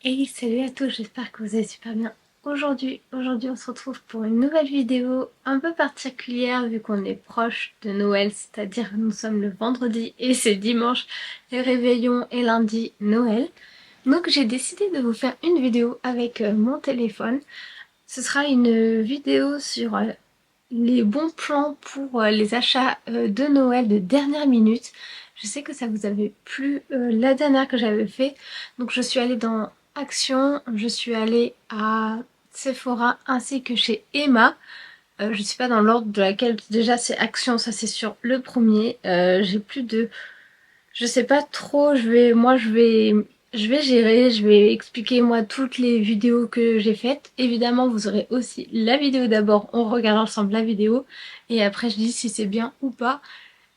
Hey, salut à tous, j'espère que vous allez super bien. Aujourd'hui, on se retrouve pour une nouvelle vidéo un peu particulière vu qu'on est proche de Noël, c'est-à-dire nous sommes le vendredi et c'est dimanche, le réveillon et lundi Noël. Donc j'ai décidé de vous faire une vidéo avec mon téléphone. Ce sera une vidéo sur les bons plans pour les achats de Noël de dernière minute. Je sais que ça vous avait plu la dernière que j'avais fait. Donc je suis allée dans Action, je suis allée à Sephora ainsi que chez Emma. Je suis pas dans l'ordre de laquelle déjà c'est Action, ça c'est sur le premier. J'ai plus de je sais pas trop, je vais gérer, je vais expliquer moi toutes les vidéos que j'ai faites. Évidemment, vous aurez aussi la vidéo d'abord, on regarde ensemble la vidéo et après je dis si c'est bien ou pas.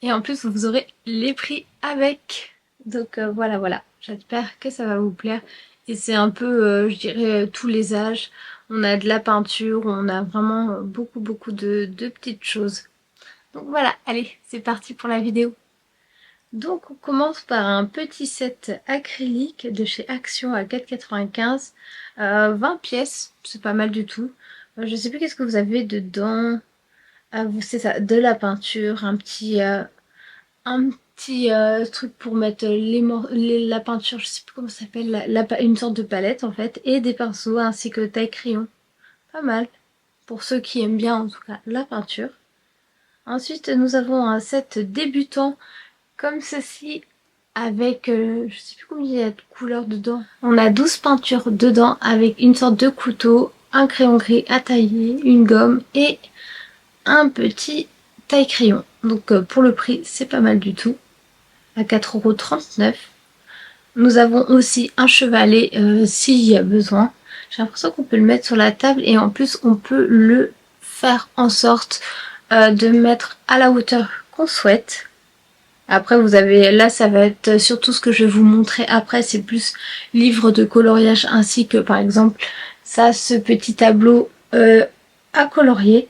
Et en plus, vous aurez les prix avec. Donc voilà, j'espère que ça va vous plaire. Et c'est un peu, je dirais, tous les âges. On a de la peinture, on a vraiment beaucoup de petites choses. Donc voilà, allez, c'est parti pour la vidéo. Donc on commence par un petit set acrylique de chez Action à 4,95 €, 20 pièces, c'est pas mal du tout. Je sais plus qu'est-ce que vous avez dedans. Ah, c'est ça, de la peinture, un petit truc pour mettre la peinture, je sais plus comment ça s'appelle, une sorte de palette en fait, et des pinceaux ainsi que taille crayon. Pas mal, pour ceux qui aiment bien en tout cas la peinture. Ensuite nous avons un set débutant comme ceci avec, je sais plus combien il y a de couleurs dedans. On a 12 peintures dedans avec une sorte de couteau, un crayon gris à tailler, une gomme et un petit taille-crayon. Donc pour le prix, c'est pas mal du tout, à 4,39 €. Nous avons aussi un chevalet s'il y a besoin. J'ai l'impression qu'on peut le mettre sur la table et en plus on peut le faire en sorte de mettre à la hauteur qu'on souhaite. Après vous avez, là ça va être surtout ce que je vais vous montrer après, c'est plus livre de coloriage ainsi que par exemple ça, ce petit tableau à colorier.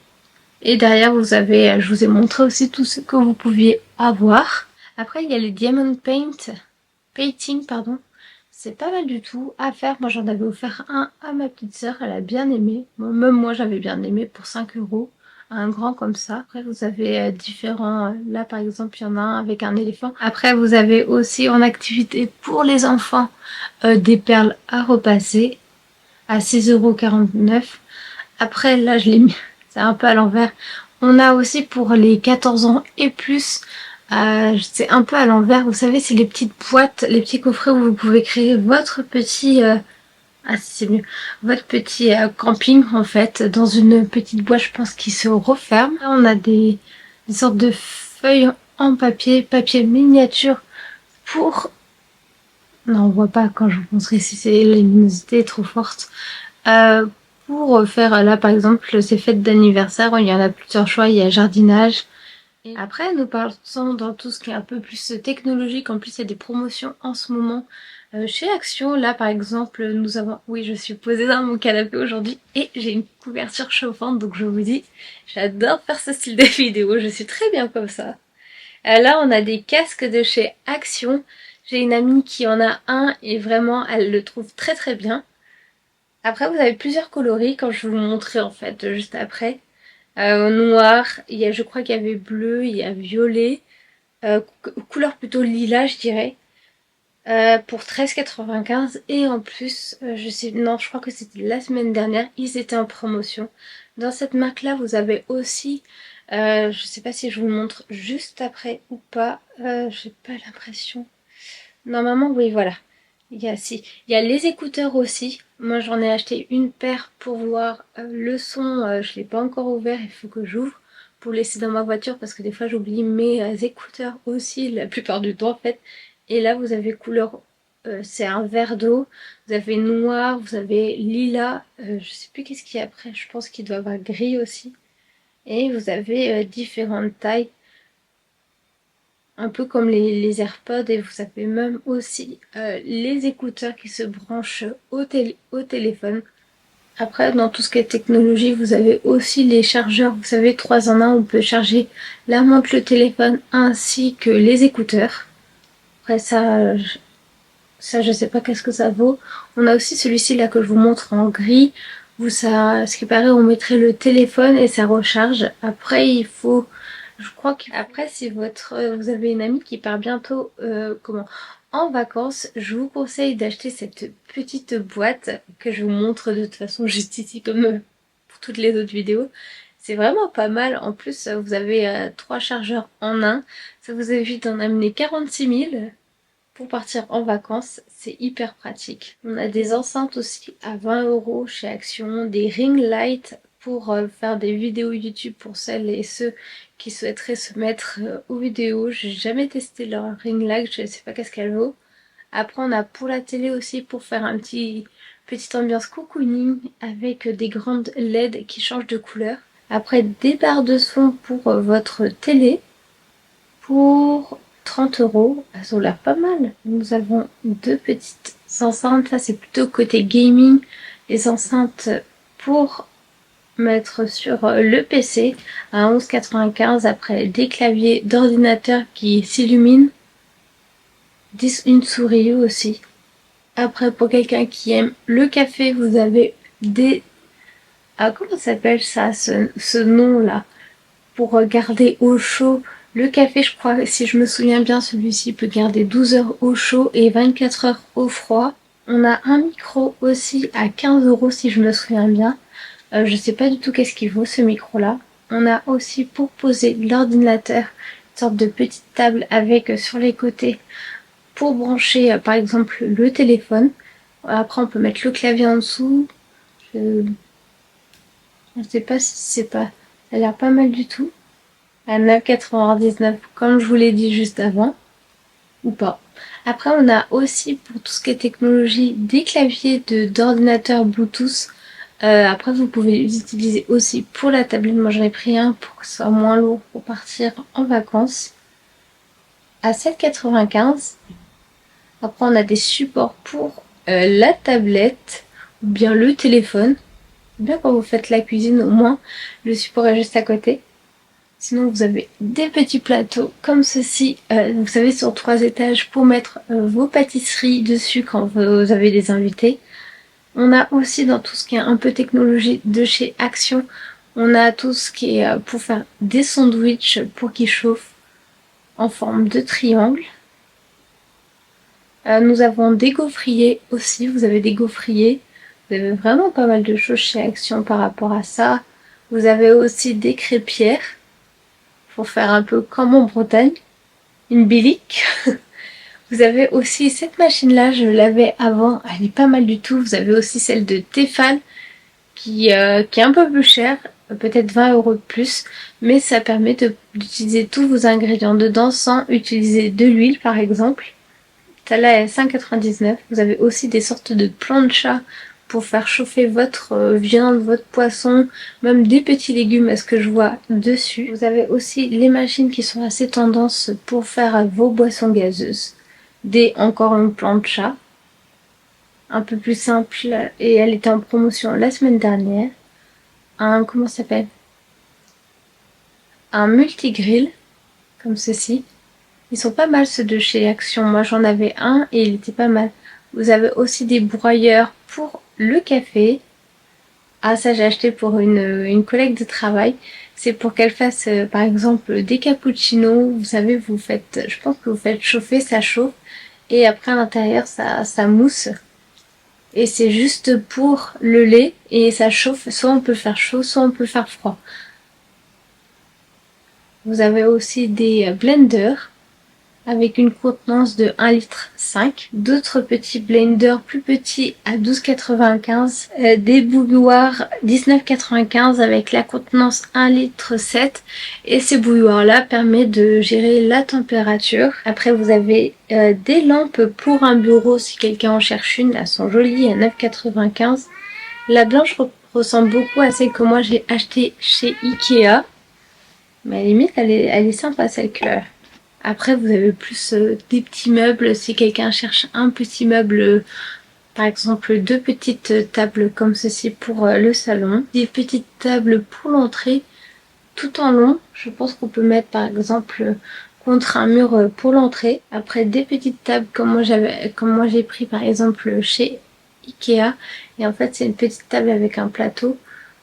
Et derrière vous avez, je vous ai montré aussi tout ce que vous pouviez avoir. Après il y a les Diamond Painting, pardon. C'est pas mal du tout à faire. Moi j'en avais offert un à ma petite sœur, elle a bien aimé. Bon, même moi j'avais bien aimé pour 5 €. Un grand comme ça. Après vous avez différents, là par exemple il y en a un avec un éléphant. Après vous avez aussi en activité pour les enfants des perles à repasser à 6,49 €. Après là je l'ai mis, c'est un peu à l'envers. On a aussi pour les 14 ans et plus, c'est un peu à l'envers, vous savez c'est les petites boîtes, les petits coffrets où vous pouvez créer votre petit, ah c'est mieux, votre petit camping en fait, dans une petite boîte je pense qui se referme. Là on a des sortes de feuilles en papier miniature pour... Non on voit pas quand je vous montrerai si c'est la luminosité est trop forte. Euh, pour faire là par exemple ces fêtes d'anniversaire, il y en a plusieurs choix, il y a jardinage. Et après nous passons dans tout ce qui est un peu plus technologique, en plus il y a des promotions en ce moment chez Action. Là par exemple nous avons, oui je suis posée dans mon canapé aujourd'hui et j'ai une couverture chauffante donc je vous dis j'adore faire ce style de vidéo, je suis très bien comme ça. Là on a des casques de chez Action, j'ai une amie qui en a un et vraiment elle le trouve très bien. Après, vous avez plusieurs coloris, quand je vous le montrer en fait, juste après. Noir, il y a, je crois qu'il y avait bleu, il y a violet, couleur plutôt lilas, je dirais, pour 13,95 €. Et en plus, je sais, non, je crois que c'était la semaine dernière, ils étaient en promotion. Dans cette marque-là, vous avez aussi, je sais pas si je vous le montre juste après ou pas, j'ai pas l'impression. Normalement, oui, voilà. Il y a les écouteurs aussi. Moi, j'en ai acheté une paire pour voir le son. Je l'ai pas encore ouvert, il faut que j'ouvre pour laisser dans ma voiture parce que des fois j'oublie mes écouteurs aussi, la plupart du temps en fait. Et là, vous avez couleur, c'est un vert d'eau. Vous avez noir, vous avez lilas. Je sais plus qu'est-ce qu'il y a après. Je pense qu'il doit y avoir gris aussi. Et vous avez différentes tailles, un peu comme les AirPods, et vous avez même aussi les écouteurs qui se branchent au téléphone. Après, dans tout ce qui est technologie, vous avez aussi les chargeurs, vous savez, 3 en 1, on peut charger la montre, le téléphone ainsi que les écouteurs. Après ça, Ça, je sais pas qu'est-ce que ça vaut. On a aussi celui-ci là que je vous montre en gris, où ça, ce qui paraît, on mettrait le téléphone et ça recharge. Après, il faut, je crois qu'après, si vous avez une amie qui part bientôt, en vacances, je vous conseille d'acheter cette petite boîte que je vous montre de toute façon juste ici comme pour toutes les autres vidéos. C'est vraiment pas mal. En plus, vous avez 3 chargeurs en un. Ça vous évite d'en amener 46 000. Pour partir en vacances, c'est hyper pratique. On a des enceintes aussi à 20 € chez Action, des ring lights pour faire des vidéos YouTube pour celles et ceux qui souhaiteraient se mettre aux vidéos. J'ai jamais testé leur ring light, je ne sais pas qu'est-ce qu'elle vaut. Après, on a pour la télé aussi pour faire un petite ambiance cocooning avec des grandes LED qui changent de couleur. Après, des barres de son pour votre télé pour 30 €. Elles ont l'air pas mal. Nous avons 2 petites enceintes. Ça, c'est plutôt côté gaming. Les enceintes pour mettre sur le PC à 11,95 €. Après, des claviers d'ordinateur qui s'illuminent. Une souris aussi. Après, pour quelqu'un qui aime le café, vous avez des... Ah, comment s'appelle ça, ce nom-là? Pour garder au chaud le café, je crois, si je me souviens bien, celui-ci peut garder 12 heures au chaud et 24 heures au froid. On a un micro aussi à 15 € si je me souviens bien. Je sais pas du tout qu'est-ce qu'il vaut ce micro-là. On a aussi pour poser l'ordinateur, une sorte de petite table avec sur les côtés pour brancher par exemple le téléphone. Après on peut mettre le clavier en dessous. Je sais pas si c'est pas... Ça a l'air pas mal du tout. À 9,99 € comme je vous l'ai dit juste avant, ou pas. Après on a aussi pour tout ce qui est technologie des claviers d'ordinateur Bluetooth. Après vous pouvez les utiliser aussi pour la tablette. Moi j'en ai pris un pour que ce soit moins lourd pour partir en vacances. À 7,95 €. Après on a des supports pour la tablette ou bien le téléphone. Bien quand vous faites la cuisine au moins le support est juste à côté. Sinon, vous avez des petits plateaux comme ceci, vous savez, sur 3 étages pour mettre vos pâtisseries dessus quand vous avez des invités. On a aussi dans tout ce qui est un peu technologie de chez Action, on a tout ce qui est pour faire des sandwichs pour qu'ils chauffent en forme de triangle. Nous avons des gaufriers aussi, vous avez des gaufriers. Vous avez vraiment pas mal de choses chez Action par rapport à ça. Vous avez aussi des crêpières. Pour faire un peu comme en Bretagne, une bilique. Vous avez aussi cette machine-là, je l'avais avant, elle est pas mal du tout. Vous avez aussi celle de Tefal qui est un peu plus chère, peut-être 20 € de plus, mais ça permet d'utiliser tous vos ingrédients dedans sans utiliser de l'huile par exemple. Celle-là est 5,99 €. Vous avez aussi des sortes de planchas pour faire chauffer votre viande, votre poisson, même des petits légumes à ce que je vois dessus. Vous avez aussi les machines qui sont assez tendance pour faire vos boissons gazeuses. Encore une plancha, un peu plus simple et elle était en promotion la semaine dernière. Comment ça s'appelle? Un multigrill, comme ceci. Ils sont pas mal ceux de chez Action. Moi j'en avais un et il était pas mal. Vous avez aussi des broyeurs pour le café. Ah ça j'ai acheté pour une collègue de travail. C'est pour qu'elle fasse par exemple des cappuccinos. Vous savez, je pense que vous faites chauffer, ça chauffe. Et après à l'intérieur ça mousse. Et c'est juste pour le lait et ça chauffe. Soit on peut faire chaud, soit on peut faire froid. Vous avez aussi des blenders avec une contenance de 1,5 litre. D'autres petits blenders plus petits à 12,95 €. Des bouilloires 19,95 € avec la contenance 1,7 litre. Et ces bouilloires-là permettent de gérer la température. Après, vous avez des lampes pour un bureau si quelqu'un en cherche une. Elles sont jolies à 9,95 €. La blanche ressemble beaucoup à celle que moi j'ai achetée chez Ikea. Mais à la limite, elle est sympa celle-là. Après, vous avez plus des petits meubles. Si quelqu'un cherche un petit meuble, par exemple 2 petites tables comme ceci pour le salon. Des petites tables pour l'entrée, tout en long. Je pense qu'on peut mettre par exemple contre un mur pour l'entrée. Après des petites tables comme moi j'ai pris par exemple chez Ikea. Et en fait c'est une petite table avec un plateau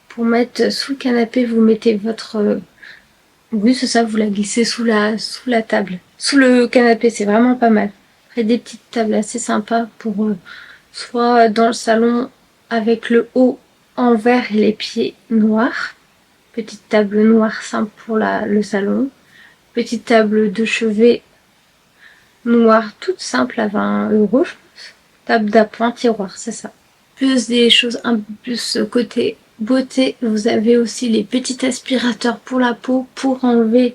pour mettre sous le canapé. Vous mettez votre oui c'est ça, vous la glissez sous la table, sous le canapé, c'est vraiment pas mal. Après des petites tables assez sympas pour soit dans le salon avec le haut en vert et les pieds noirs. Petite table noire simple pour le salon. Petite table de chevet noire toute simple à 20 €, je pense. Table d'appoint, tiroir, c'est ça. Plus des choses un peu plus côté beauté, vous avez aussi les petits aspirateurs pour la peau pour enlever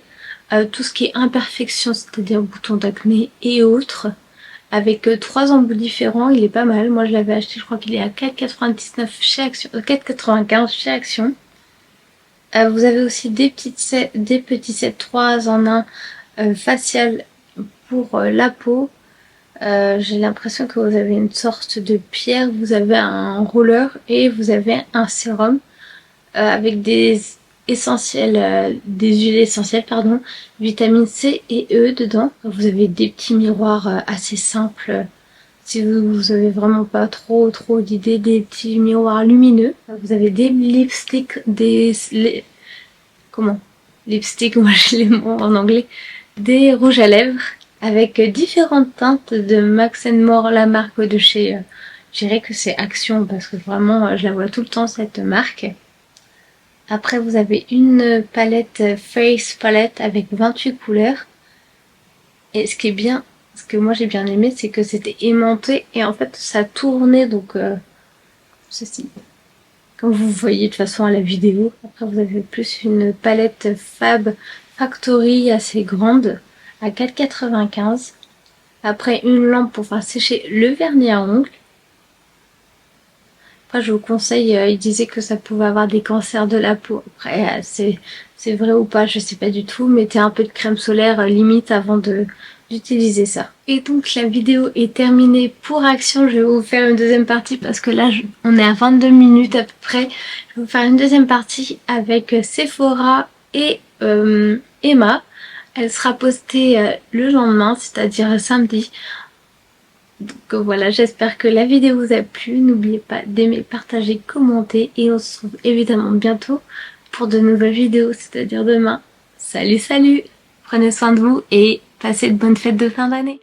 tout ce qui est imperfection, c'est-à-dire boutons d'acné et autres. Avec 3 embouts différents, il est pas mal. Moi je l'avais acheté, je crois qu'il est à 4,99 chez Action, 4,95 chez Action. Vous avez aussi des petits sets 3 en 1 facial pour la peau. J'ai l'impression que vous avez une sorte de pierre, vous avez un roller et vous avez un sérum avec des huiles essentielles, pardon, vitamine C et E dedans. Vous avez des petits miroirs assez simples. Si vous avez vraiment pas trop d'idées, des petits miroirs lumineux. Vous avez des lipsticks, comment lipstick, moi j'ai les mots en anglais, des rouges à lèvres avec différentes teintes de Max More, la marque de chez, je dirais que c'est Action parce que vraiment je la vois tout le temps cette marque. Après vous avez une palette Face Palette avec 28 couleurs et ce qui est bien, ce que moi j'ai bien aimé, c'est que c'était aimanté et en fait ça tournait donc ceci. Comme vous voyez de toute façon à la vidéo. Après vous avez plus une palette Fab Factory assez grande à 4,95 €. Après une lampe pour faire sécher le vernis à ongles. Après je vous conseille, il disait que ça pouvait avoir des cancers de la peau. Après c'est vrai ou pas, je sais pas du tout. Mettez un peu de crème solaire limite avant d'utiliser ça. Et donc la vidéo est terminée pour Action. Je vais vous faire une deuxième partie parce que là on est à 22 minutes à peu près. Je vais vous faire une deuxième partie avec Sephora et Emma. Elle sera postée le lendemain, c'est-à-dire samedi. Donc voilà, j'espère que la vidéo vous a plu. N'oubliez pas d'aimer, partager, commenter et on se retrouve évidemment bientôt pour de nouvelles vidéos, c'est-à-dire demain. Salut, salut! Prenez soin de vous et passez de bonnes fêtes de fin d'année.